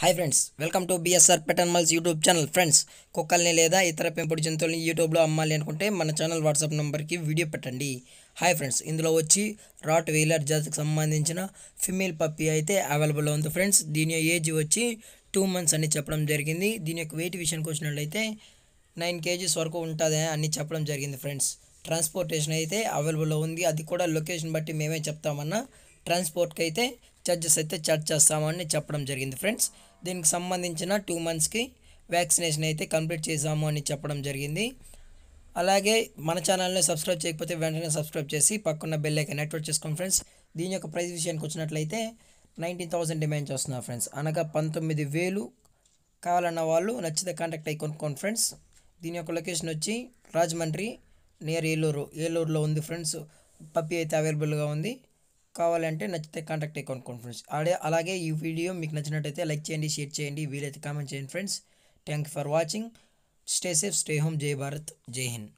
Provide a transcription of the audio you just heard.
Hi friends, welcome to BSR pet animals YouTube channel. Friends, కుక్కల్ని లేదా ఇతర పెంపుడు జంతువుల్ని యూట్యూబ్లో అమ్మాలి అనుకుంటే మన ఛానల్ వాట్సాప్ నెంబర్కి వీడియో పెట్టండి. హాయ్ ఫ్రెండ్స్, ఇందులో వచ్చి రాట్ వీలర్ జాతికి సంబంధించిన ఫిమేల్ పప్పీ అయితే అవైలబుల్లో ఉంది ఫ్రెండ్స్. దీని ఏజ్ వచ్చి 2 months అని చెప్పడం జరిగింది. దీని యొక్క వెయిట్ విషయానికి వచ్చినట్లయితే 9 kgs వరకు ఉంటుంది అని చెప్పడం జరిగింది ఫ్రెండ్స్. ట్రాన్స్పోర్టేషన్ అయితే అవైలబుల్లో ఉంది. అది కూడా లొకేషన్ బట్టి మేమే చెప్తామన్నా ట్రాన్స్పోర్ట్కి అయితే ఛార్జెస్ అయితే ఛార్జ్ చేస్తామని చెప్పడం జరిగింది ఫ్రెండ్స్. దీనికి సంబంధించిన 2 monthsకి వ్యాక్సినేషన్ అయితే కంప్లీట్ చేసాము అని చెప్పడం జరిగింది. అలాగే మన ఛానల్ని సబ్స్క్రైబ్ చేయకపోతే వెంటనే సబ్స్క్రైబ్ చేసి పక్కన బెల్ ఐకాన్ యాక్టివేట్ చేసుకోండి ఫ్రెండ్స్. దీని యొక్క ప్రైస్ విషయానికి వచ్చినట్లయితే 19,000 డిమాండ్ చేస్తున్నారు ఫ్రెండ్స్, అనగా 19,000 కావాలన్న వాళ్ళు నచ్చితే కాంటాక్ట్ అయ్యి కొనుక్కోండి ఫ్రెండ్స్. దీని యొక్క లొకేషన్ వచ్చి రాజమండ్రి నియర్ ఏలూరులో ఉంది ఫ్రెండ్స్. పప్పీ అయితే అవైలబుల్గా ఉంది. కావాలంటే నచ్చితే కాంటాక్ట్ అయ్యి కొనుక్కోండి ఫ్రెండ్స్. అలాగే ఈ వీడియో మీకు నచ్చినట్టయితే లైక్ చేయండి, షేర్ చేయండి, వీలైతే కామెంట్ చేయండి friends. Thank you for watching. Stay safe, stay home. జై భారత్, జై హింద్.